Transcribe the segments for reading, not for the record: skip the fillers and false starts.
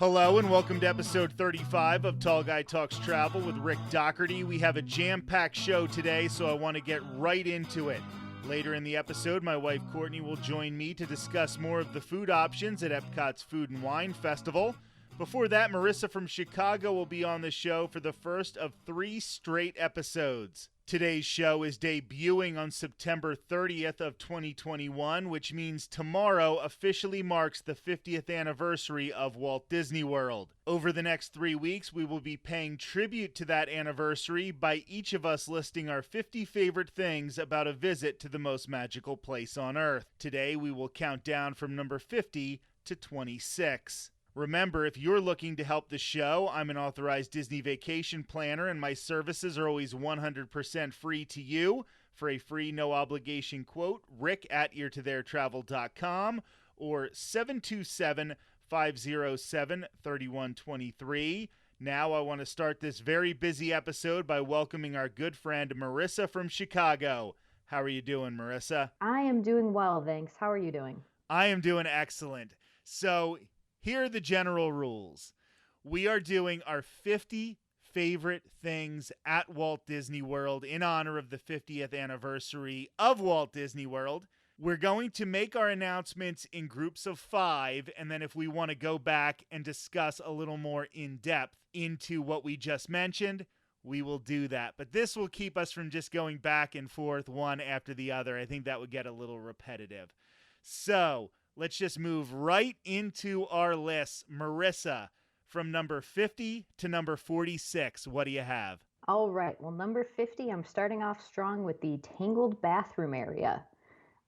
Hello and welcome to episode 35 of Tall Guy Talks Travel with Rick Doherty. We have a jam-packed show today, so I want to get right into it. Later in the episode, my wife Courtney will join me to discuss more of the food options at Epcot's Food and Wine Festival. Before that, Marissa from Chicago will be on the show for the first of 3 straight episodes. Today's show is debuting on September 30th of 2021, which means tomorrow officially marks the 50th anniversary of Walt Disney World. Over the next 3 weeks, we will be paying tribute to that anniversary by each of us listing our 50 favorite things about a visit to the most magical place on Earth. Today, we will count down from number 50 to 26. Remember, if you're looking to help the show, I'm an authorized Disney vacation planner, and my services are always 100% free to you. For a free, no-obligation quote, rick@eartotheretravel.com or 727-507-3123. Now I want to start this very busy episode by welcoming our good friend Marissa from Chicago. How are you doing, Marissa? I am doing well, thanks. How are you doing? I am doing excellent. So, here are the general rules. We are doing our 50 favorite things at Walt Disney World in honor of the 50th anniversary of Walt Disney World. We're going to make our announcements in groups of 5, and then if we want to go back and discuss a little more in depth into what we just mentioned, we will do that. But this will keep us from just going back and forth one after the other. I think that would get a little repetitive. So, let's just move right into our list. Marissa, from number 50 to number 46, what do you have? All right. Well, number 50, I'm starting off strong with the Tangled Bathroom Area,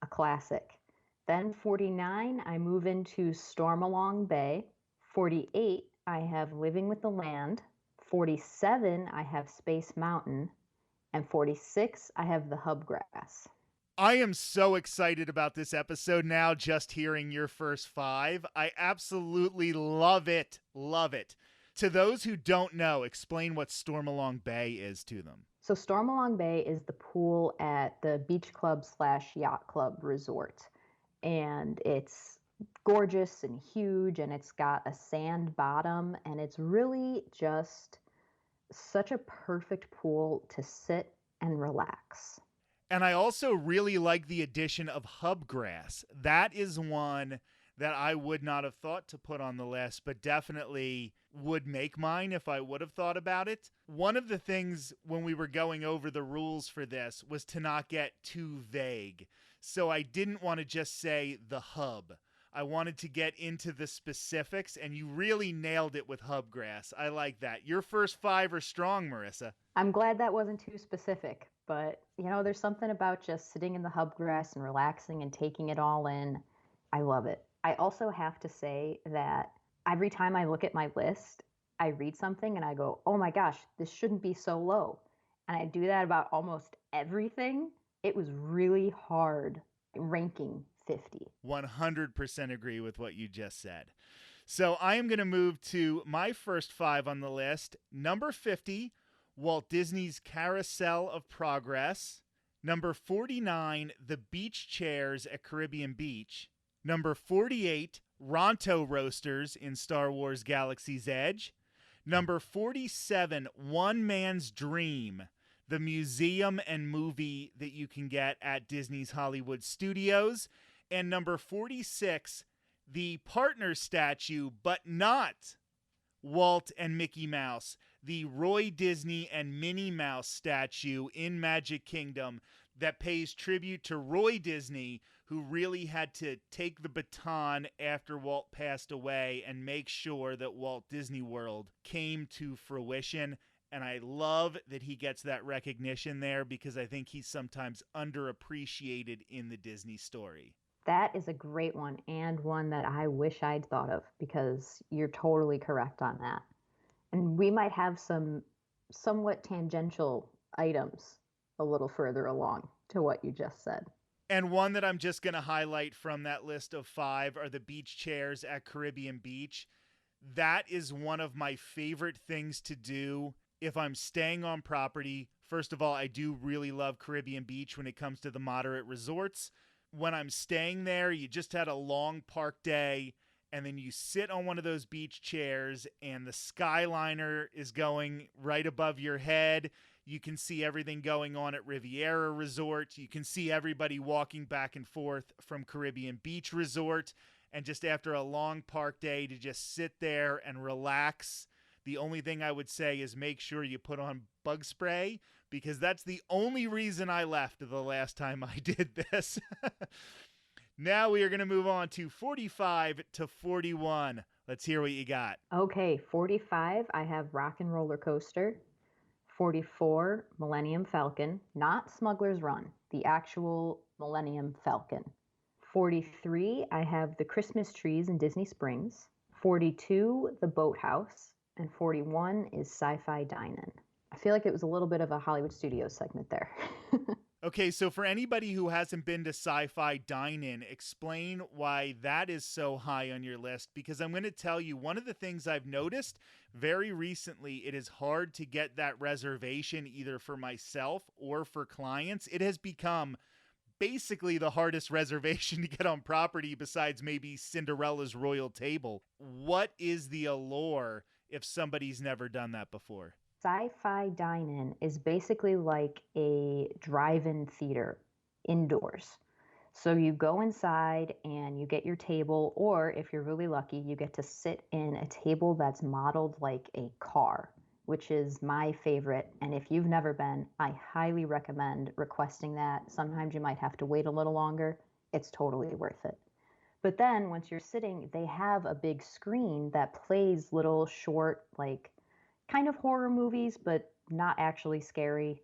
a classic. Then 49, I move into Stormalong Bay. 48, I have Living with the Land. 47, I have Space Mountain. And 46, I have the Hubgrass. I am so excited about this episode now, just hearing your first 5. I absolutely love it. Love it. To those who don't know, explain what Stormalong Bay is to them. So Stormalong Bay is the pool at the beach club / yacht club resort. And it's gorgeous and huge, and it's got a sand bottom, and it's really just such a perfect pool to sit and relax. And I also really like the addition of hubgrass. That is one that I would not have thought to put on the list, but definitely would make mine if I would have thought about it. One of the things when we were going over the rules for this was to not get too vague. So I didn't want to just say the hub. I wanted to get into the specifics, and you really nailed it with hubgrass. I like that. Your first 5 are strong, Marissa. I'm glad that wasn't too specific, but there's something about just sitting in the hubgrass and relaxing and taking it all in. I love it. I also have to say that every time I look at my list, I read something and I go, oh my gosh, this shouldn't be so low. And I do that about almost everything. It was really hard ranking 50. 100% agree with what you just said. So I am going to move to my first 5 on the list. Number 50, Walt Disney's Carousel of Progress. Number 49, the beach chairs at Caribbean Beach. Number 48, Ronto Roasters in Star Wars Galaxy's Edge. Number 47, One Man's Dream, the museum and movie that you can get at Disney's Hollywood Studios. And number 46, the partner statue, but not Walt and Mickey Mouse, the Roy Disney and Minnie Mouse statue in Magic Kingdom that pays tribute to Roy Disney, who really had to take the baton after Walt passed away and make sure that Walt Disney World came to fruition. And I love that he gets that recognition there because I think he's sometimes underappreciated in the Disney story. That is a great one, and one that I wish I'd thought of, because you're totally correct on that. And we might have some somewhat tangential items a little further along to what you just said. And one that I'm just going to highlight from that list of 5 are the beach chairs at Caribbean Beach. That is one of my favorite things to do if I'm staying on property. First of all, I do really love Caribbean Beach when it comes to the moderate resorts. When I'm staying there, you just had a long park day and then you sit on one of those beach chairs and the Skyliner is going right above your head. You can see everything going on at Riviera Resort. You can see everybody walking back and forth from Caribbean Beach Resort. And just after a long park day, to just sit there and relax. The only thing I would say is make sure you put on bug spray, because that's the only reason I left the last time I did this. Now we are going to move on to 45 to 41. Let's hear what you got. Okay, 45, I have Rock and Roller Coaster. 44, Millennium Falcon, not Smuggler's Run, the actual Millennium Falcon. 43, I have the Christmas trees in Disney Springs. 42, the Boathouse. And 41 is Sci-Fi Dine-In. I feel like it was a little bit of a Hollywood Studios segment there. Okay, so for anybody who hasn't been to Sci-Fi Dine-In, explain why that is so high on your list, because I'm going to tell you one of the things I've noticed very recently, it is hard to get that reservation either for myself or for clients. It has become basically the hardest reservation to get on property besides maybe Cinderella's Royal Table. What is the allure if somebody's never done that before? Sci-Fi Dine-In is basically like a drive-in theater indoors. So you go inside and you get your table, or if you're really lucky, you get to sit in a table that's modeled like a car, which is my favorite. And if you've never been, I highly recommend requesting that. Sometimes you might have to wait a little longer. It's totally worth it. But then once you're sitting, they have a big screen that plays little short, like kind of horror movies, but not actually scary.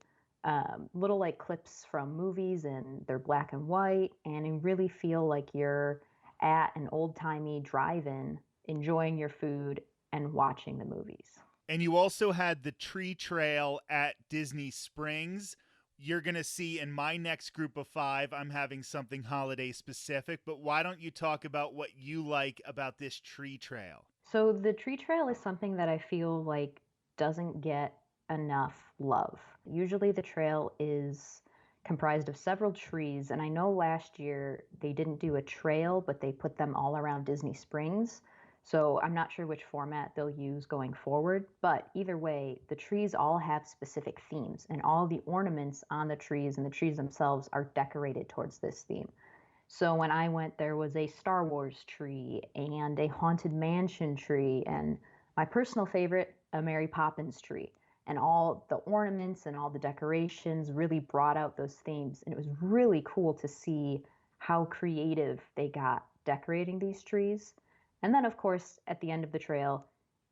Little like clips from movies, and they're black and white, and you really feel like you're at an old-timey drive-in enjoying your food and watching the movies. And you also had the tree trail at Disney Springs. You're going to see in my next group of 5, I'm having something holiday specific, but why don't you talk about what you like about this tree trail? So the tree trail is something that I feel like doesn't get enough love. Usually the trail is comprised of several trees, and I know last year they didn't do a trail, but they put them all around Disney Springs. So I'm not sure which format they'll use going forward, but either way, the trees all have specific themes, and all the ornaments on the trees and the trees themselves are decorated towards this theme. So when I went, there was a Star Wars tree and a Haunted Mansion tree, and my personal favorite, a Mary Poppins tree. And all the ornaments and all the decorations really brought out those themes. And it was really cool to see how creative they got decorating these trees. And then, of course, at the end of the trail,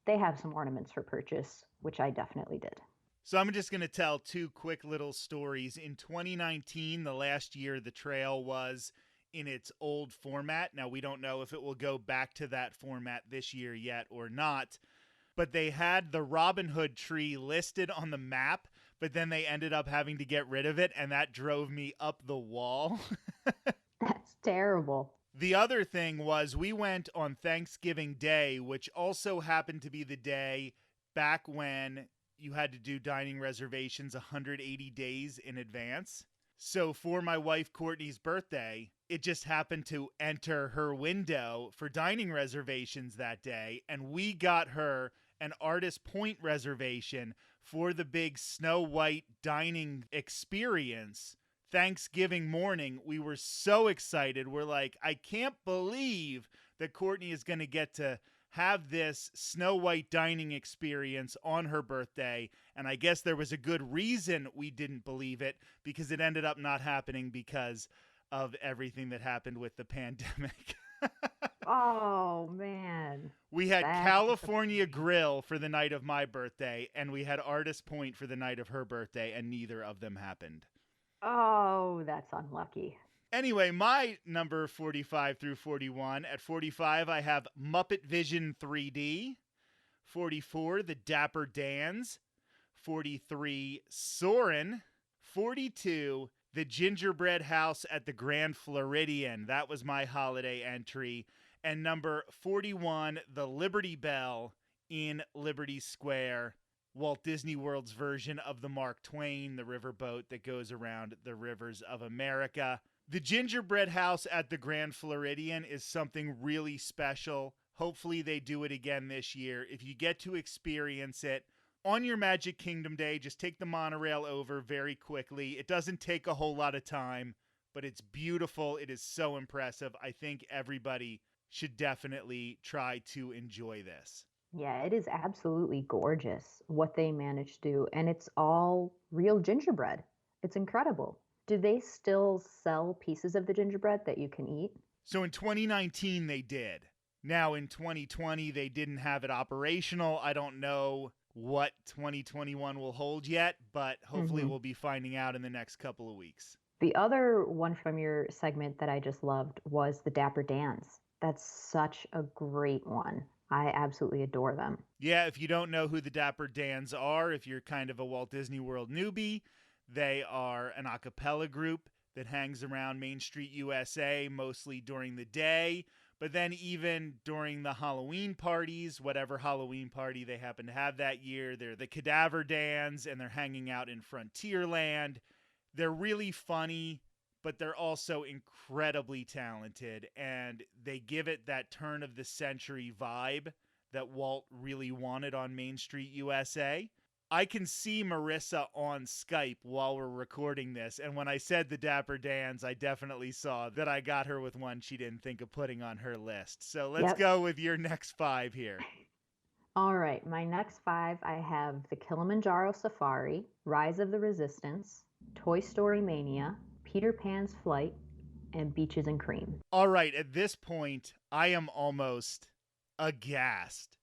they have some ornaments for purchase, which I definitely did. So I'm just going to tell 2 quick little stories. In 2019, the last year the trail was in its old format. Now, we don't know if it will go back to that format this year yet or not. But they had the Robin Hood tree listed on the map, but then they ended up having to get rid of it, and that drove me up the wall. That's terrible. The other thing was we went on Thanksgiving Day, which also happened to be the day back when you had to do dining reservations 180 days in advance. So for my wife Courtney's birthday, it just happened to enter her window for dining reservations that day, and we got her an Artist Point reservation for the big Snow White dining experience. Thanksgiving morning, we were so excited. We're like, I can't believe that Courtney is going to get to have this Snow White dining experience on her birthday. And I guess there was a good reason we didn't believe it, because it ended up not happening because of everything that happened with the pandemic. Oh, man. We had That's California Grill for the night of my birthday, and we had Artist Point for the night of her birthday, and neither of them happened. Oh, that's unlucky. Anyway, my number 45 through 41. At 45, I have Muppet Vision 3D. 44, The Dapper Dance. 43, Soarin'. 42, The Gingerbread House at the Grand Floridian. That was my holiday entry. And number 41, the Liberty Bell in Liberty Square, Walt Disney World's version of the Mark Twain, the riverboat that goes around the rivers of America. The Gingerbread House at the Grand Floridian is something really special Hopefully they do it again this year. If you get to experience it on your Magic Kingdom day, just take the monorail over very quickly. It doesn't take a whole lot of time, but it's beautiful. It is so impressive. I think everybody should definitely try to enjoy this. Yeah, it is absolutely gorgeous what they managed to do. And it's all real gingerbread. It's incredible. Do they still sell pieces of the gingerbread that you can eat? So in 2019, they did. Now in 2020, they didn't have it operational. I don't know what 2021 will hold yet, but hopefully Hmm. we'll be finding out in the next couple of weeks. The other one from your segment that I just loved was the Dapper Dance. That's such a great one. I absolutely adore them. Yeah, if you don't know who the Dapper Dans are, if you're kind of a Walt Disney World newbie, they are an a cappella group that hangs around Main Street, USA, mostly during the day. But then, even during the Halloween parties, whatever Halloween party they happen to have that year, they're the Cadaver Dans and they're hanging out in Frontierland. They're really funny, but they're also incredibly talented, and they give it that turn of the century vibe that Walt really wanted on Main Street USA. I can see Marissa on Skype while we're recording this, and when I said the Dapper Dans, I definitely saw that I got her with one she didn't think of putting on her list. So let's Yep. go with your next five here. All right, my next five I have the Kilimanjaro Safari, Rise of the Resistance, Toy Story Mania, Peter Pan's Flight, and Beaches and Cream. All right, at this point, I am almost aghast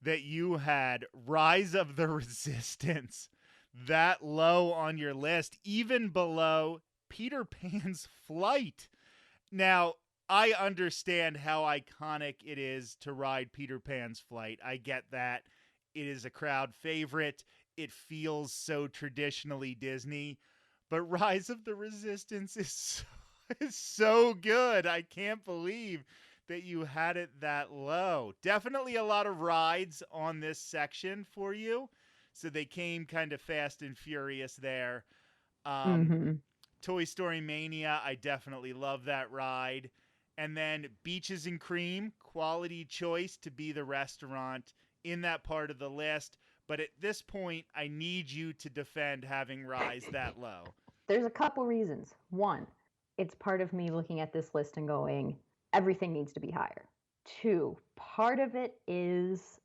that you had Rise of the Resistance that low on your list, even below Peter Pan's Flight. Now, I understand how iconic it is to ride Peter Pan's Flight. I get that. It is a crowd favorite. It feels so traditionally Disney. But Rise of the Resistance is is so good. I can't believe that you had it that low. Definitely a lot of rides on this section for you. So they came kind of fast and furious there. Um, Mm-hmm. Toy Story Mania, I definitely love that ride. And then Beaches and Cream, quality choice to be the restaurant in that part of the list. But at this point, I need you to defend having Rise that low. There's a couple reasons. One, it's part of me looking at this list and going, everything needs to be higher. Two, part of it is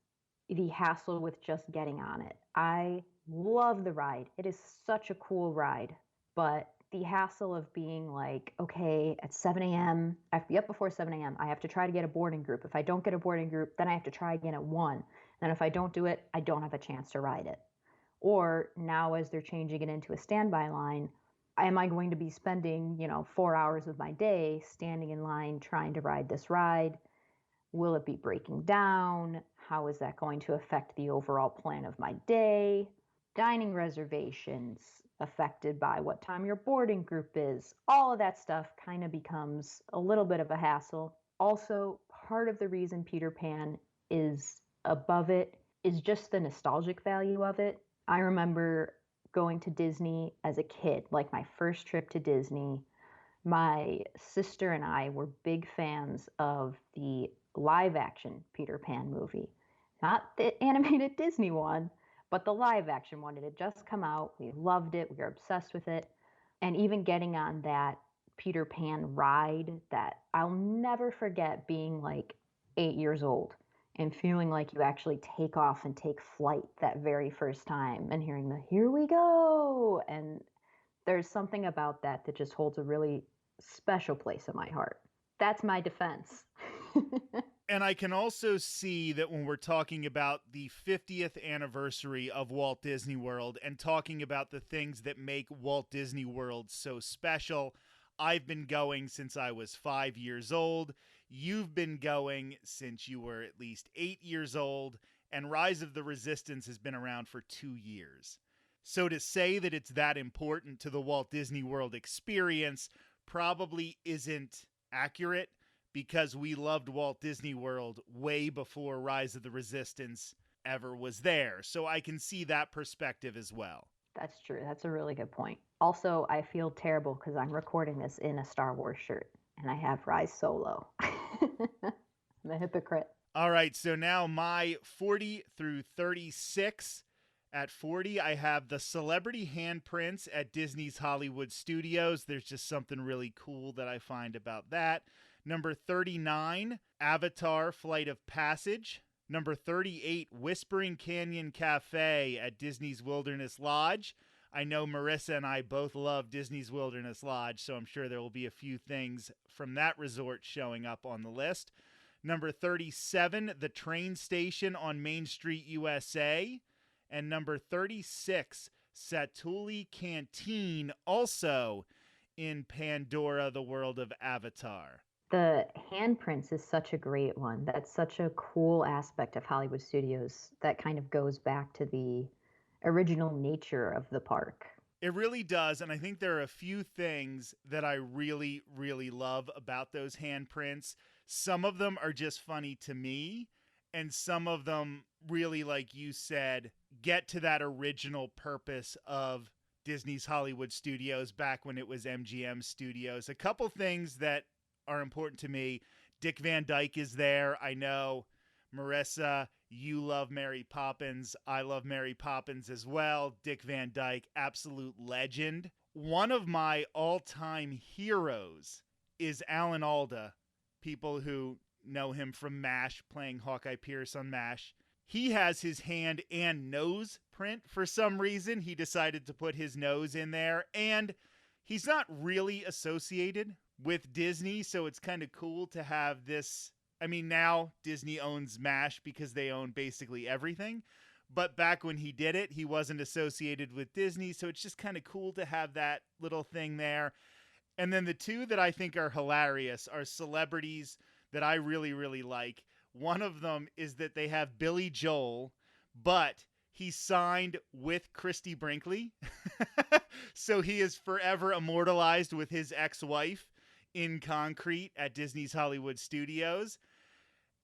the hassle with just getting on it. I love the ride. It is such a cool ride, but the hassle of being like, okay, at 7 a.m., I have to be up before 7 a.m. I have to try to get a boarding group. If I don't get a boarding group, then I have to try again at 1. And if I don't do it, I don't have a chance to ride it. Or now, as they're changing it into a standby line, am I going to be spending, 4 hours of my day standing in line trying to ride this ride? Will it be breaking down? How is that going to affect the overall plan of my day? Dining reservations affected by what time your boarding group is. All of that stuff kind of becomes a little bit of a hassle. Also, part of the reason Peter Pan is above it is just the nostalgic value of it. I remember going to Disney as a kid, like my first trip to Disney. My sister and I were big fans of the live action Peter Pan movie. Not the animated Disney one, but the live action one. It had just come out. We loved it. We were obsessed with it. And even getting on that Peter Pan ride that I'll never forget being like 8 years old and feeling like you actually take off and take flight that very first time and hearing the here we go. And there's something about that that just holds a really special place in my heart. That's my defense. And I can also see that when we're talking about the 50th anniversary of Walt Disney World and talking about the things that make Walt Disney World so special, I've been going since I was 5 years old. You've been going since you were at least 8 years old. And Rise of the Resistance has been around for 2 years. So to say that it's that important to the Walt Disney World experience probably isn't accurate, because we loved Walt Disney World way before Rise of the Resistance ever was there. So I can see that perspective as well. That's true. That's a really good point. Also, I feel terrible because I'm recording this in a Star Wars shirt and I have Rise Solo. I'm a hypocrite. All right, so now my 40 through 36. At 40, I have the celebrity handprints at Disney's Hollywood Studios. There's just something really cool that I find about that. Number 39, Avatar Flight of Passage. Number 38, Whispering Canyon Cafe at Disney's Wilderness Lodge. I know Marissa and I both love Disney's Wilderness Lodge, so I'm sure there will be a few things from that resort showing up on the list. Number 37, the train station on Main Street, USA. And number 36, Satuli Canteen, also in Pandora, the world of Avatar. The handprints is such a great one. That's such a cool aspect of Hollywood Studios that kind of goes back to the original nature of the park. It really does, and I think there are a few things that I really, really love about those handprints. Some of them are just funny to me, and some of them really, like you said, get to that original purpose of Disney's Hollywood Studios back when it was MGM Studios. A couple things that are important to me. Dick Van Dyke is there. I know, Marissa, you love Mary Poppins. I love Mary Poppins as well. Dick Van Dyke, absolute legend. One of my all-time heroes is Alan Alda. People who know him from MASH, playing Hawkeye Pierce on MASH. He has his hand and nose print for some reason. He decided to put his nose in there, and he's not really associated with Disney, so it's kind of cool to have this. I mean, now Disney owns MASH because they own basically everything, but back when he did it, he wasn't associated with Disney, so it's just kind of cool to have that little thing there. And then the two that I think are hilarious are celebrities that I really, really like. One of them is that they have Billy Joel, but he's signed with Christy Brinkley. So he is forever immortalized with his ex-wife in concrete at Disney's Hollywood Studios.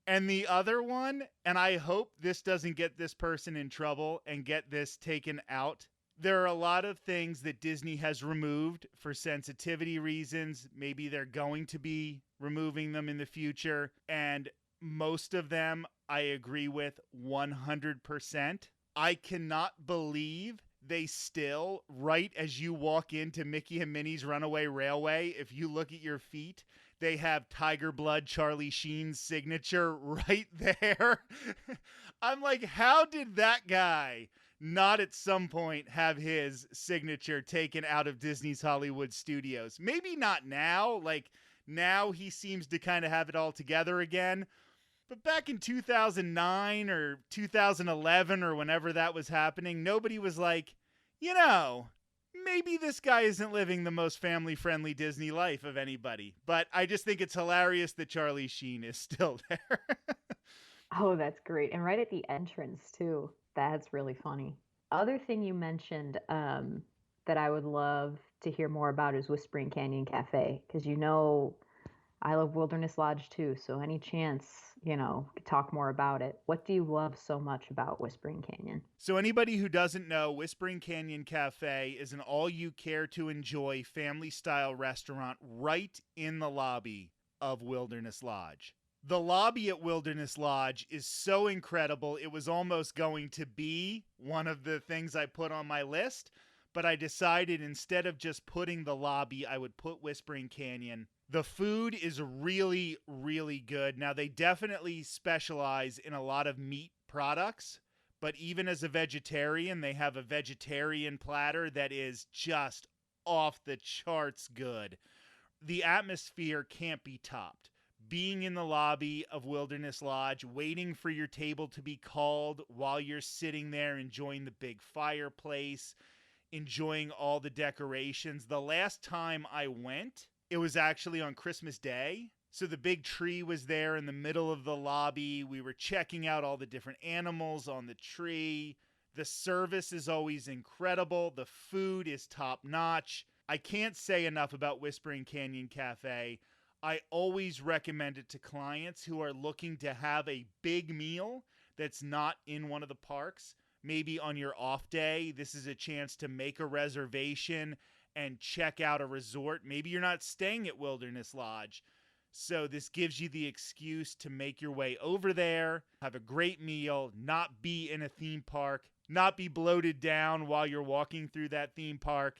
And the other one, and I hope this doesn't get this person in trouble and get this taken out. There are a lot of things that Disney has removed for sensitivity reasons. Maybe they're going to be removing them in the future. And most of them I agree with 100%. I cannot believe they still, right as you walk into Mickey and Minnie's Runaway Railway, if you look at your feet, they have Tiger Blood Charlie Sheen's signature right there. I'm like, how did that guy not at some point have his signature taken out of Disney's Hollywood Studios? Maybe not now. Like, now he seems to kind of have it all together again. But back in 2009 or 2011 or whenever that was happening, nobody was like, maybe this guy isn't living the most family-friendly Disney life of anybody. But I just think it's hilarious that Charlie Sheen is still there. Oh, that's great. And right at the entrance, too. That's really funny. Other thing you mentioned that I would love to hear more about is Whispering Canyon Cafe, because I love Wilderness Lodge too, so any chance, talk more about it. What do you love so much about Whispering Canyon? So anybody who doesn't know, Whispering Canyon Cafe is an all-you-care-to-enjoy family-style restaurant right in the lobby of Wilderness Lodge. The lobby at Wilderness Lodge is so incredible, it was almost going to be one of the things I put on my list, but I decided instead of just putting the lobby, I would put Whispering Canyon. The food is really, really good. Now, they definitely specialize in a lot of meat products, but even as a vegetarian, they have a vegetarian platter that is just off the charts good. The atmosphere can't be topped. Being in the lobby of Wilderness Lodge, waiting for your table to be called while you're sitting there enjoying the big fireplace, enjoying all the decorations. The last time I went, it was actually on Christmas Day. So the big tree was there in the middle of the lobby. We were checking out all the different animals on the tree. The service is always incredible. The food is top notch. I can't say enough about Whispering Canyon Cafe. I always recommend it to clients who are looking to have a big meal that's not in one of the parks. Maybe on your off day, this is a chance to make a reservation and check out a resort. Maybe you're not staying at Wilderness Lodge. So this gives you the excuse to make your way over there, have a great meal, not be in a theme park, not be bloated down while you're walking through that theme park.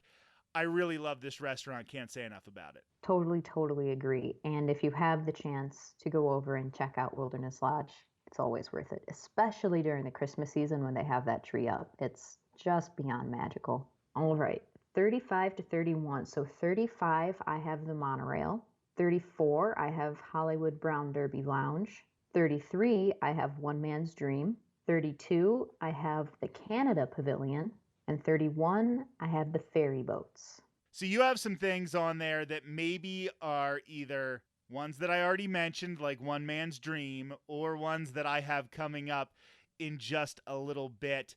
I really love this restaurant. Can't say enough about it. Totally, totally agree. And if you have the chance to go over and check out Wilderness Lodge, it's always worth it, especially during the Christmas season when they have that tree up. It's just beyond magical. All right, 35 to 31. So 35, I have the Monorail. 34, I have Hollywood Brown Derby Lounge. 33, I have One Man's Dream. 32, I have the Canada Pavilion. And 31, I have the ferry boats. So you have some things on there that maybe are either ones that I already mentioned, like One Man's Dream, or ones that I have coming up in just a little bit.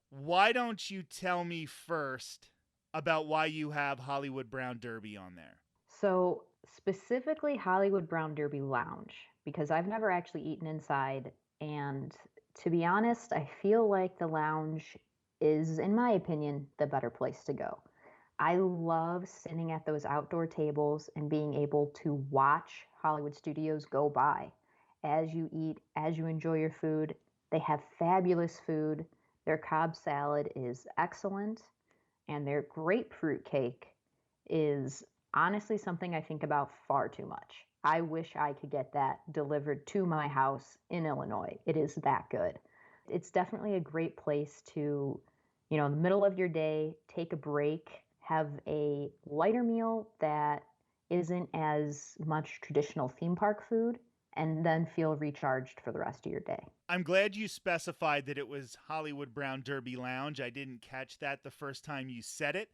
Why don't you tell me first about why you have Hollywood Brown Derby on there? So, specifically Hollywood Brown Derby Lounge, because I've never actually eaten inside. And to be honest, I feel like the lounge is, in my opinion, the better place to go. I love sitting at those outdoor tables and being able to watch Hollywood studios go by as you eat, as you enjoy your food. They have fabulous food. Their Cobb salad is excellent, and their grapefruit cake is honestly something I think about far too much. I wish I could get that delivered to my house in Illinois. It is that good. It's definitely a great place to, in the middle of your day, take a break, have a lighter meal that isn't as much traditional theme park food, and then feel recharged for the rest of your day. I'm glad you specified that it was Hollywood Brown Derby Lounge. I didn't catch that the first time you said it,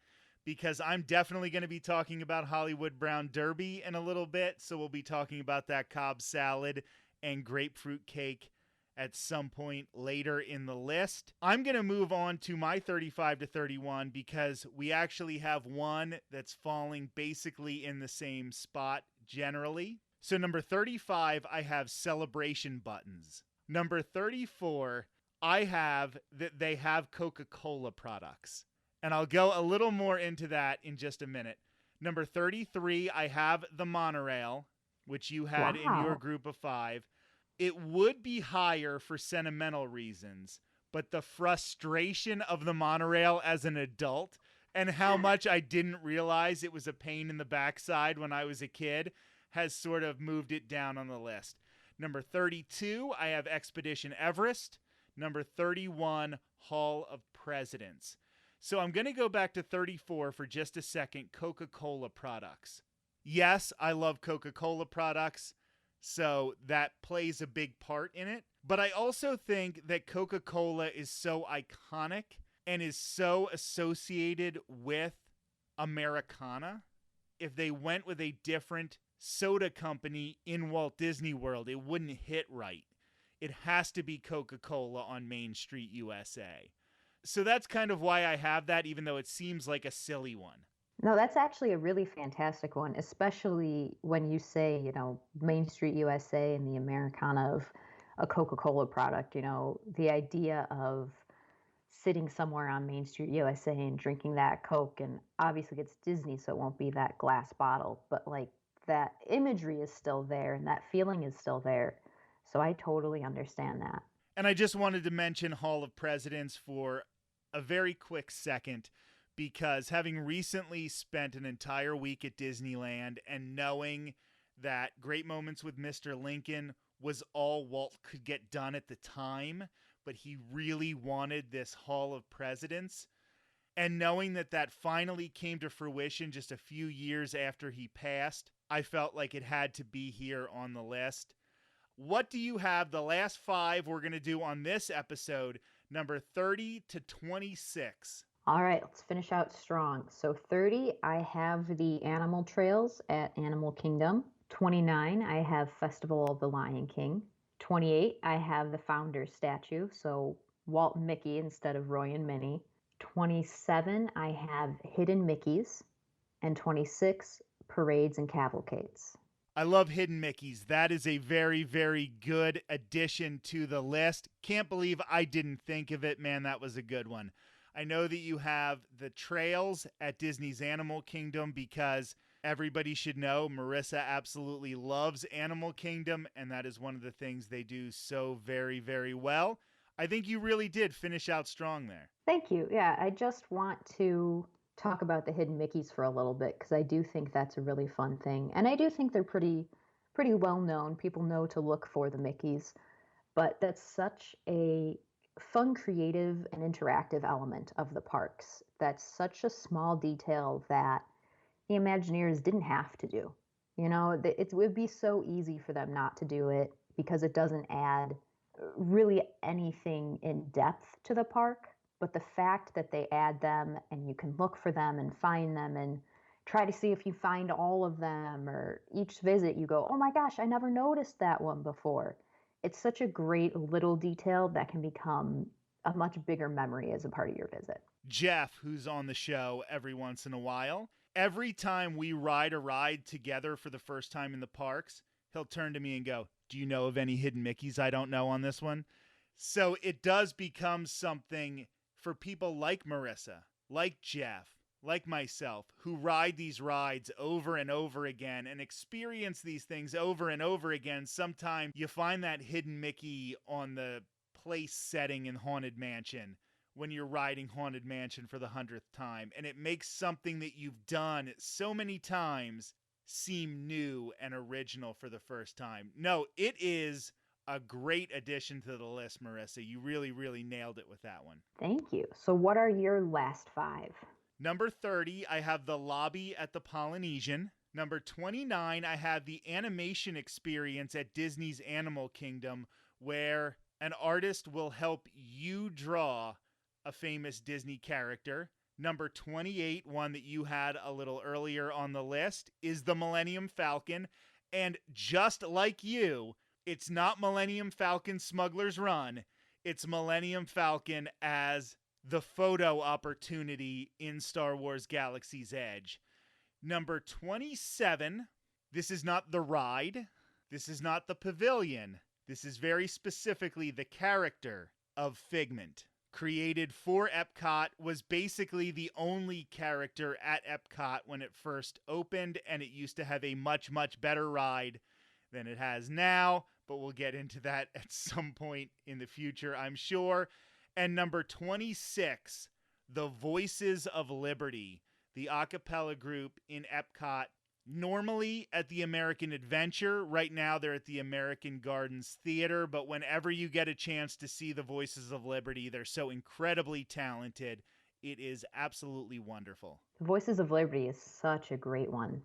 because I'm definitely going to be talking about Hollywood Brown Derby in a little bit. So we'll be talking about that Cobb salad and grapefruit cake at some point later in the list. I'm going to move on to my 35 to 31 because we actually have one that's falling basically in the same spot generally. So number 35, I have celebration buttons. Number 34, I have that they have Coca-Cola products. And I'll go a little more into that in just a minute. Number 33, I have the Monorail, which you had in your group of 5. It would be higher for sentimental reasons, but the frustration of the Monorail as an adult and how much I didn't realize it was a pain in the backside when I was a kid has sort of moved it down on the list. Number 32, I have Expedition Everest. Number 31, Hall of Presidents. So I'm going to go back to 34 for just a second, Coca-Cola products. Yes, I love Coca-Cola products, so that plays a big part in it. But I also think that Coca-Cola is so iconic and is so associated with Americana. If they went with a different soda company in Walt Disney World, it wouldn't hit right. It has to be Coca-Cola on Main Street, USA. So that's kind of why I have that, even though it seems like a silly one. No, that's actually a really fantastic one, especially when you say, Main Street USA and the Americana of a Coca-Cola product. The idea of sitting somewhere on Main Street USA and drinking that Coke, and obviously it's Disney, so it won't be that glass bottle, but like that imagery is still there and that feeling is still there. So I totally understand that. And I just wanted to mention Hall of Presidents for a very quick second, because having recently spent an entire week at Disneyland and knowing that Great Moments with Mr. Lincoln was all Walt could get done at the time, but he really wanted this Hall of Presidents, and knowing that that finally came to fruition just a few years after he passed, I felt like it had to be here on the list. What do you have? The last 5 we're going to do on this episode, number 30 to 26. All right, let's finish out strong. So 30, I have the Animal Trails at Animal Kingdom. 29, I have Festival of the Lion King. 28, I have the Founders statue, so Walt and Mickey instead of Roy and Minnie. 27, I have Hidden Mickeys. And 26, Parades and Cavalcades. I love Hidden Mickeys. That is a very, very good addition to the list. Can't believe I didn't think of it. Man, that was a good one. I know that you have the trails at Disney's Animal Kingdom because Everybody should know Marissa absolutely loves Animal Kingdom, and that is one of the things they do so very, very well. I think you really did finish out strong there. Thank you. Yeah, I just want to talk about the hidden Mickeys for a little bit because I do think that's a really fun thing. And I do think they're pretty well known. People know to look for the Mickeys, but that's such a fun, creative, and interactive element of the parks. That's such a small detail that the Imagineers didn't have to do. It would be so easy for them not to do it because it doesn't add really anything in depth to the park. But the fact that they add them and you can look for them and find them and try to see if you find all of them, or each visit you go, oh my gosh, I never noticed that one before. It's such a great little detail that can become a much bigger memory as a part of your visit. Jeff, who's on the show every once in a while, every time we ride a ride together for the first time in the parks, he'll turn to me and go, do you know of any hidden Mickeys I don't know on this one? So it does become something for people like Marissa, like Jeff, like myself, who ride these rides over and over again and experience these things over and over again. Sometimes you find that hidden Mickey on the place setting in Haunted Mansion when you're riding Haunted Mansion for the 100th time, and it makes something that you've done so many times seem new and original for the first time. No, it is a great addition to the list, Marissa. You really, really nailed it with that one. Thank you. So what are your last 5? Number 30, I have the lobby at the Polynesian. Number 29, I have the animation experience at Disney's Animal Kingdom, where an artist will help you draw a famous Disney character. Number 28, one that you had a little earlier on the list, is the Millennium Falcon. And just like you, it's not Millennium Falcon Smuggler's Run. It's Millennium Falcon as the photo opportunity in Star Wars Galaxy's Edge. Number 27, this is not the ride. This is not the pavilion. This is very specifically the character of Figment. Created for Epcot, was basically the only character at Epcot when it first opened, and it used to have a much, much better ride than it has now, but we'll get into that at some point in the future, I'm sure. And number 26, the Voices of Liberty, the a cappella group in Epcot, normally at the American Adventure. Right now they're at the American Gardens Theater, but whenever you get a chance to see the Voices of Liberty, they're so incredibly talented. It is absolutely wonderful. Voices of Liberty is such a great one.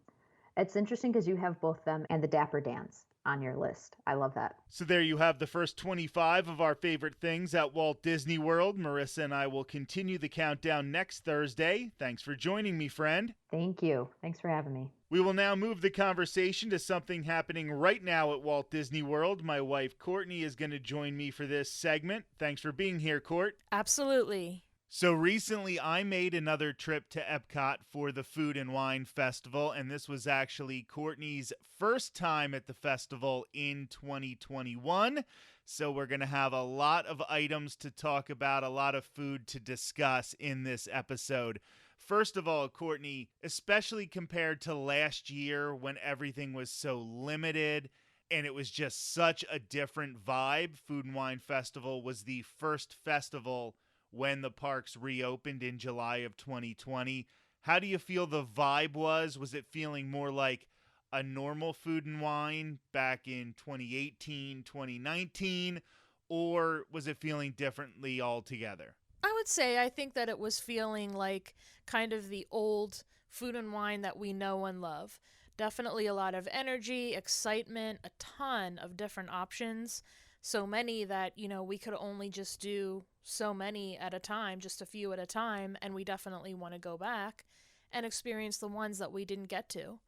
It's interesting because you have both them and the Dapper Dance on your list. I love that. So there you have the first 25 of our favorite things at Walt Disney World. Marissa and I will continue the countdown next Thursday. Thanks for joining me, friend. Thank you. Thanks for having me. We will now move the conversation to something happening right now at Walt Disney World. My wife, Courtney, is going to join me for this segment. Thanks for being here, Court. Absolutely. So recently I made another trip to Epcot for the Food and Wine Festival, and this was actually Courtney's first time at the festival in 2021. So we're going to have a lot of items to talk about, a lot of food to discuss in this episode. First of all, Courtney, especially compared to last year when everything was so limited and it was just such a different vibe, Food and Wine Festival was the first festival when the parks reopened in July of 2020. How do you feel the vibe was? Was it feeling more like a normal Food and Wine back in 2018, 2019, or was it feeling differently altogether? I would say I think that it was feeling like kind of the old Food and Wine that we know and love. Definitely a lot of energy, excitement, a ton of different options. So many that, we could only just do so many at a time, just a few at a time, and we definitely want to go back and experience the ones that we didn't get to.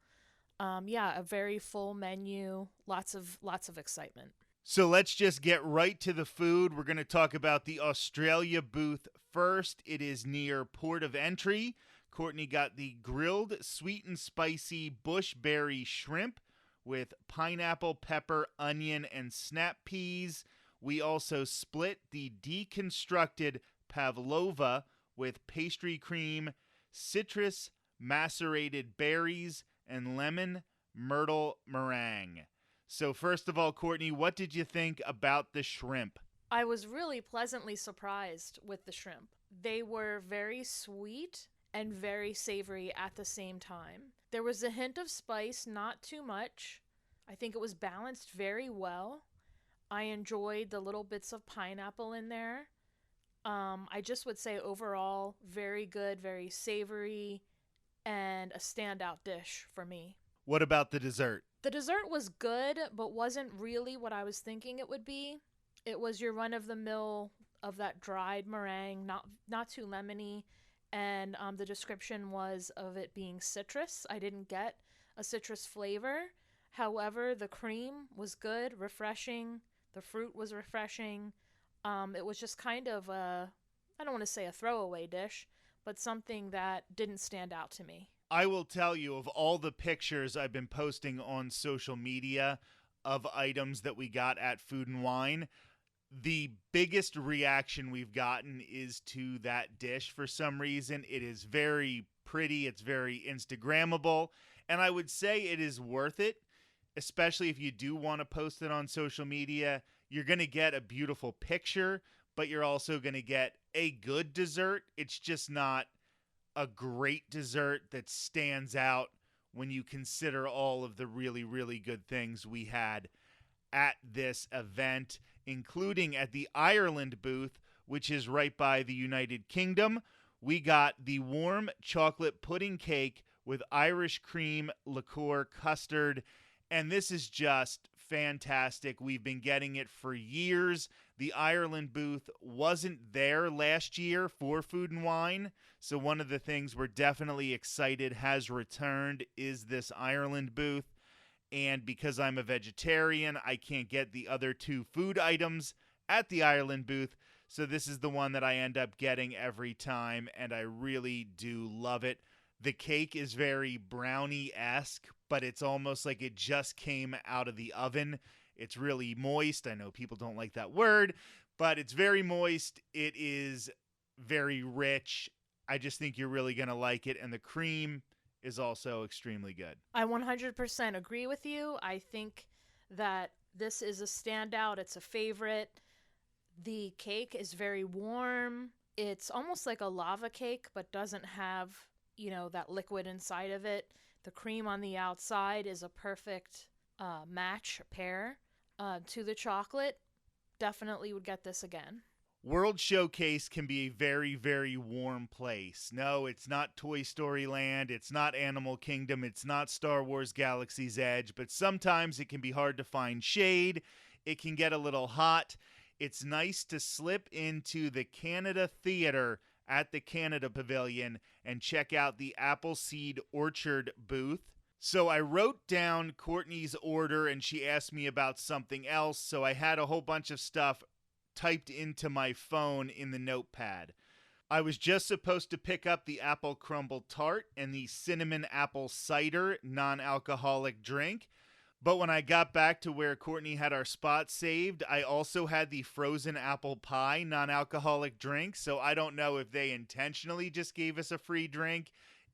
A very full menu, lots of excitement. So let's just get right to the food. We're going to talk about the Australia booth first. It is near Port of Entry. Courtney got the grilled sweet and spicy bushberry shrimp with pineapple, pepper, onion, and snap peas. We also split the deconstructed pavlova with pastry cream, citrus, macerated berries, and lemon myrtle meringue. So first of all, Courtney, what did you think about the shrimp? I was really pleasantly surprised with the shrimp. They were very sweet and very savory at the same time. There was a hint of spice, not too much. I think it was balanced very well. I enjoyed the little bits of pineapple in there. I just would say overall, very good, very savory, and a standout dish for me. What about the dessert? The dessert was good, but wasn't really what I was thinking it would be. It was your run-of-the-mill of that dried meringue, not too lemony, and the description was of it being citrus. I didn't get a citrus flavor. However, the cream was good, refreshing. The fruit was refreshing. It was just kind of I don't want to say a throwaway dish, but something that didn't stand out to me. I will tell you, of all the pictures I've been posting on social media of items that we got at Food and Wine, the biggest reaction we've gotten is to that dish for some reason. It is very pretty. It's very Instagrammable. And I would say it is worth it, especially if you do want to post it on social media. You're going to get a beautiful picture, but you're also going to get a good dessert. It's just not a great dessert that stands out when you consider all of the really, really good things we had at this event, including at the Ireland booth, which is right by the United Kingdom. We got the warm chocolate pudding cake with Irish cream, liqueur, custard, and this is just fantastic. We've been getting it for years. The Ireland booth wasn't there last year for Food and Wine, so one of the things we're definitely excited has returned is this Ireland booth. And because I'm a vegetarian, I can't get the other two food items at the Ireland booth, so this is the one that I end up getting every time, and I really do love it. The cake is very brownie-esque, but it's almost like it just came out of the oven. It's really moist. I know people don't like that word, but it's very moist. It is very rich. I just think you're really going to like it, and the cream is also extremely good. I 100% agree with you. I think that this is a standout. It's a favorite. The cake is very warm. It's almost like a lava cake, but doesn't have, that liquid inside of it. The cream on the outside is a perfect pair to the chocolate. Definitely would get this again. World Showcase can be a very, very warm place. No, it's not Toy Story Land, it's not Animal Kingdom, it's not Star Wars Galaxy's Edge, but sometimes it can be hard to find shade. It can get a little hot. It's nice to slip into the Canada Theater at the Canada Pavilion and check out the Appleseed Orchard booth. So I wrote down Courtney's order and she asked me about something else, so I had a whole bunch of stuff typed into my phone in the notepad. I was just supposed to pick up the apple crumble tart and the cinnamon apple cider non-alcoholic drink, but when I got back to where Courtney had our spot saved, I also had the frozen apple pie non-alcoholic drink, so I don't know if they intentionally just gave us a free drink,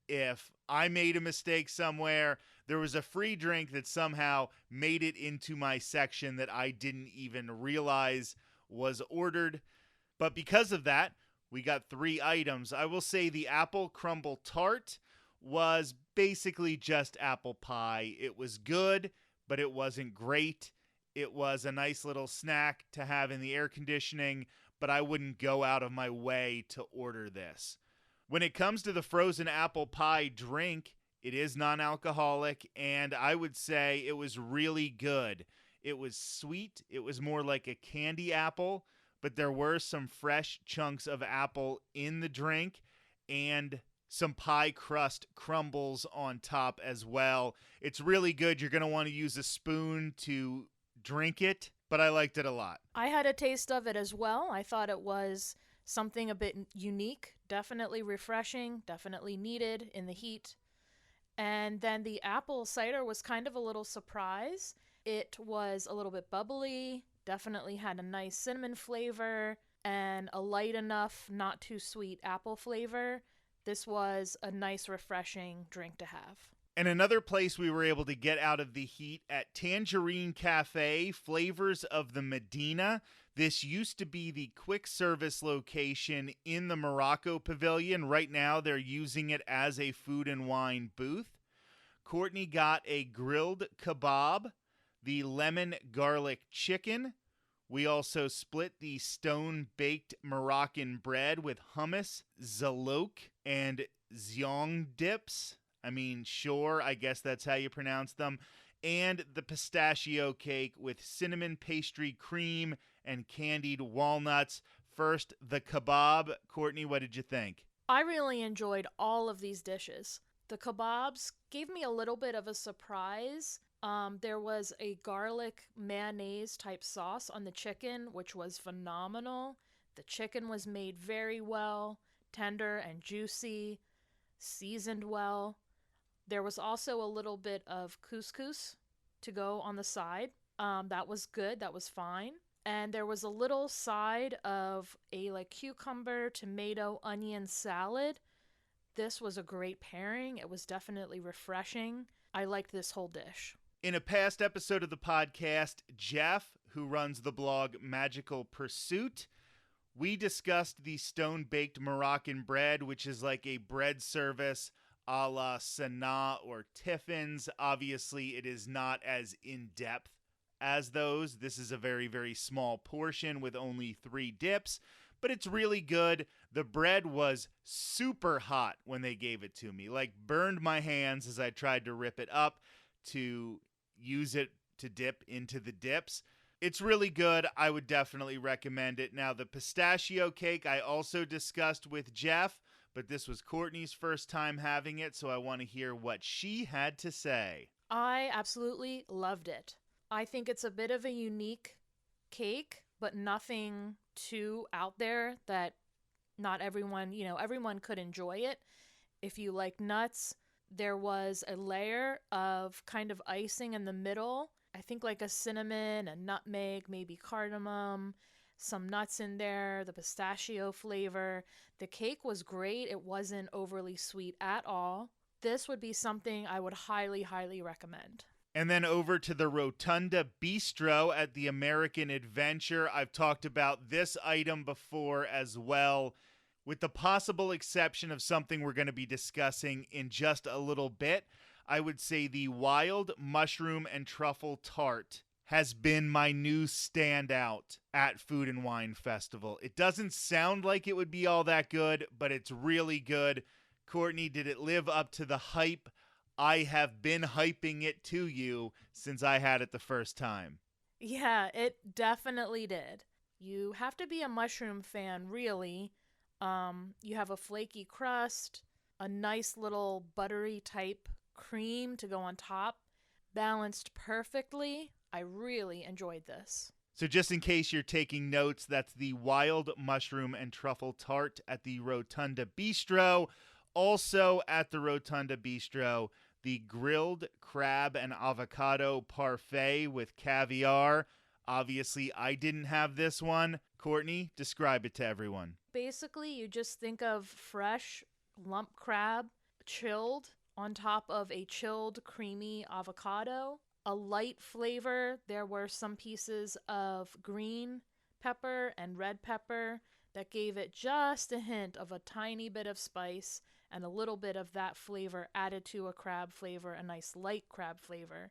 if I made a mistake somewhere. There was a free drink that somehow made it into my section that I didn't even realize was ordered. But because of that, we got 3 items. I will say the apple crumble tart was basically just apple pie. It was good, but it wasn't great. It was a nice little snack to have in the air conditioning, but I wouldn't go out of my way to order this. When it comes to the frozen apple pie drink, it is non-alcoholic, and I would say it was really good. It was sweet. It was more like a candy apple, but there were some fresh chunks of apple in the drink and some pie crust crumbles on top as well. It's really good. You're going to want to use a spoon to drink it, but I liked it a lot. I had a taste of it as well. I thought it was something a bit unique, definitely refreshing, definitely needed in the heat. And then the apple cider was kind of a little surprise. It was a little bit bubbly, definitely had a nice cinnamon flavor, and a light enough, not too sweet apple flavor. This was a nice, refreshing drink to have. And another place we were able to get out of the heat at Tangerine Cafe, Flavors of the Medina. This used to be the quick service location in the Morocco Pavilion. Right now, they're using it as a food and wine booth. Courtney got a grilled kebab, the lemon garlic chicken. We also split the stone-baked Moroccan bread with hummus, zalouk, and ziong dips. I mean, sure, I guess that's how you pronounce them. And the pistachio cake with cinnamon pastry cream and candied walnuts. First, the kebab. Courtney, what did you think? I really enjoyed all of these dishes. The kebabs gave me a little bit of a surprise. There was a garlic mayonnaise type sauce on the chicken, which was phenomenal. The chicken was made very well, tender and juicy, seasoned well. There was also a little bit of couscous to go on the side. That was good. That was fine. And there was a little side of a cucumber, tomato, onion salad. This was a great pairing. It was definitely refreshing. I liked this whole dish. In a past episode of the podcast, Jeff, who runs the blog Magical Pursuit, we discussed the stone-baked Moroccan bread, which is like a bread service a la Sanaa or Tiffin's. Obviously, it is not as in-depth as those. This is a very, very small portion with only 3 dips, but it's really good. The bread was super hot when they gave it to me, burned my hands as I tried to rip it up to use it to dip into the dips. It's really good. I would definitely recommend it. Now, the pistachio cake I also discussed with Jeff, but this was Courtney's first time having it, so I want to hear what she had to say. I absolutely loved it. I think it's a bit of a unique cake, but nothing too out there that not everyone, everyone could enjoy it. If you like nuts, there was a layer of kind of icing in the middle. I think like a cinnamon, a nutmeg, maybe cardamom, some nuts in there, the pistachio flavor. The cake was great. It wasn't overly sweet at all. This would be something I would highly, highly recommend. And then over to the Rotunda Bistro at the American Adventure. I've talked about this item before as well, with the possible exception of something we're going to be discussing in just a little bit. I would say the wild mushroom and truffle tart has been my new standout at Food and Wine Festival. It doesn't sound like it would be all that good, but it's really good. Courtney, did it live up to the hype? I have been hyping it to you since I had it the first time. Yeah, it definitely did. You have to be a mushroom fan, really. You have a flaky crust, a nice little buttery type cream to go on top, balanced perfectly. I really enjoyed this. So just in case you're taking notes, that's the wild mushroom and truffle tart at the Rotunda Bistro. Also at the Rotunda Bistro, the grilled crab and avocado parfait with caviar. Obviously, I didn't have this one. Courtney, describe it to everyone. Basically, you just think of fresh lump crab, chilled, on top of a chilled, creamy avocado. A light flavor. There were some pieces of green pepper and red pepper that gave it just a hint of a tiny bit of spice and a little bit of that flavor added to a crab flavor, a nice light crab flavor.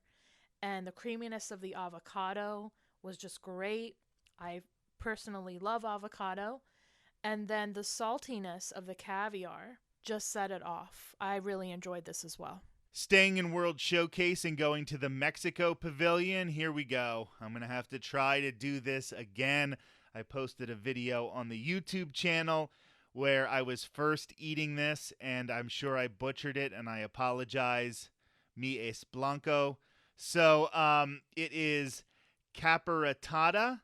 And the creaminess of the avocado was just great. I personally love avocado. And then the saltiness of the caviar just set it off. I really enjoyed this as well. Staying in World Showcase and going to the Mexico Pavilion, here we go. I'm going to have to try to do this again. I posted a video on the YouTube channel where I was first eating this, and I'm sure I butchered it, and I apologize. Mi es blanco. So it is capirotada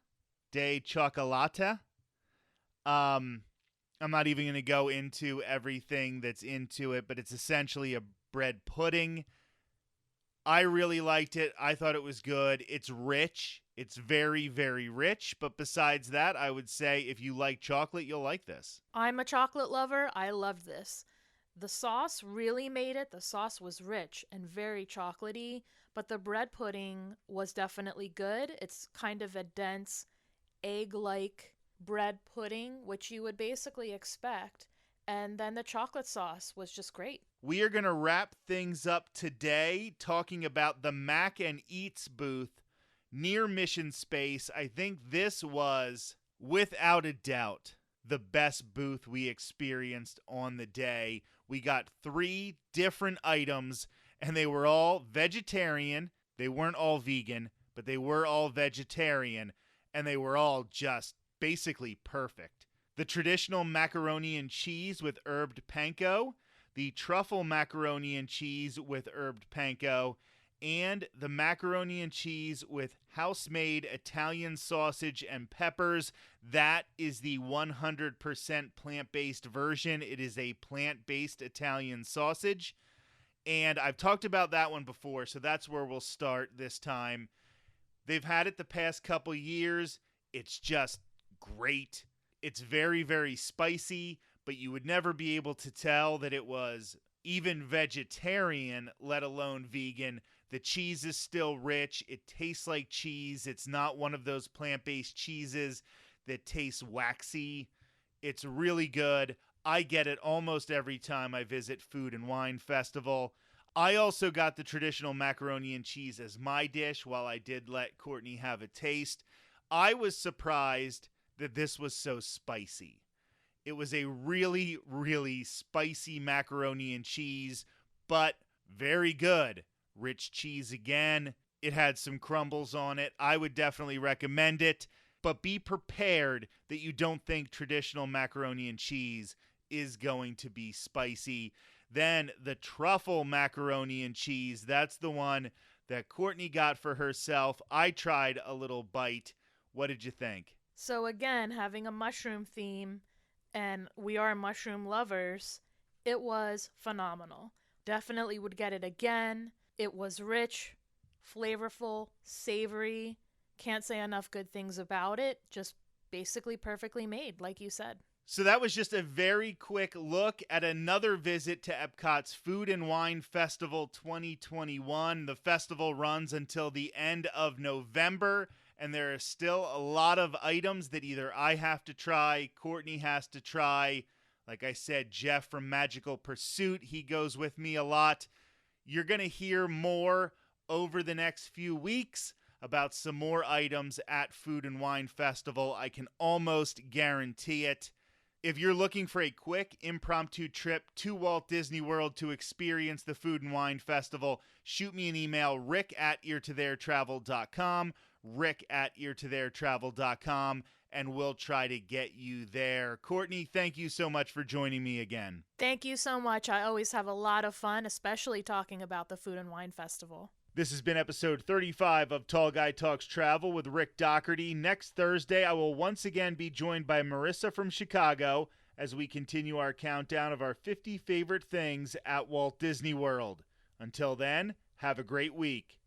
de chocolate. I'm not even going to go into everything that's into it, but it's essentially a bread pudding. I really liked it. I thought it was good. It's rich. It's very, very rich. But besides that, I would say if you like chocolate, you'll like this. I'm a chocolate lover. I loved this. The sauce really made it. The sauce was rich and very chocolatey, but the bread pudding was definitely good. It's kind of a dense, egg-like bread pudding, which you would basically expect. And then the chocolate sauce was just great. We are going to wrap things up today talking about the Mac and Eats booth near Mission Space. I think this was, without a doubt, the best booth we experienced on the day. We got 3 different items, and they were all vegetarian. They weren't all vegan, but they were all vegetarian, and they were all just basically perfect. The traditional macaroni and cheese with herbed panko, the truffle macaroni and cheese with herbed panko, and the macaroni and cheese with house-made Italian sausage and peppers. That is the 100% plant-based version. It is a plant-based Italian sausage. And I've talked about that one before, so that's where we'll start this time. They've had it the past couple years. It's just great. It's very, very spicy, but you would never be able to tell that it was even vegetarian, let alone vegan. The cheese is still rich. It tastes like cheese. It's not one of those plant-based cheeses that tastes waxy. It's really good. I get it almost every time I visit Food and Wine Festival. I also got the traditional macaroni and cheese as my dish while I did let Courtney have a taste. I was surprised that this was so spicy. It was a really, really spicy macaroni and cheese, but very good. Rich cheese again. It had some crumbles on it. I would definitely recommend it, but be prepared that you don't think traditional macaroni and cheese is going to be spicy. Then the truffle macaroni and cheese, that's the one that Courtney got for herself. I tried a little bite. What did you think? So again, having a mushroom theme, and we are mushroom lovers, it was phenomenal. Definitely would get it again. It was rich, flavorful, savory. Can't say enough good things about it. Just basically perfectly made, like you said. So that was just a very quick look at another visit to Epcot's Food and Wine Festival 2021. The festival runs until the end of November, and there are still a lot of items that either I have to try, Courtney has to try. Like I said, Jeff from Magical Pursuit, he goes with me a lot. You're going to hear more over the next few weeks about some more items at Food and Wine Festival. I can almost guarantee it. If you're looking for a quick, impromptu trip to Walt Disney World to experience the Food and Wine Festival, shoot me an email, rick@eartotheretravel.com, rick@eartotheretravel.com, and we'll try to get you there. Courtney, thank you so much for joining me again. Thank you so much. I always have a lot of fun, especially talking about the Food and Wine Festival. This has been episode 35 of Tall Guy Talks Travel with Rick Doherty. Next Thursday, I will once again be joined by Marissa from Chicago as we continue our countdown of our 50 favorite things at Walt Disney World. Until then, have a great week.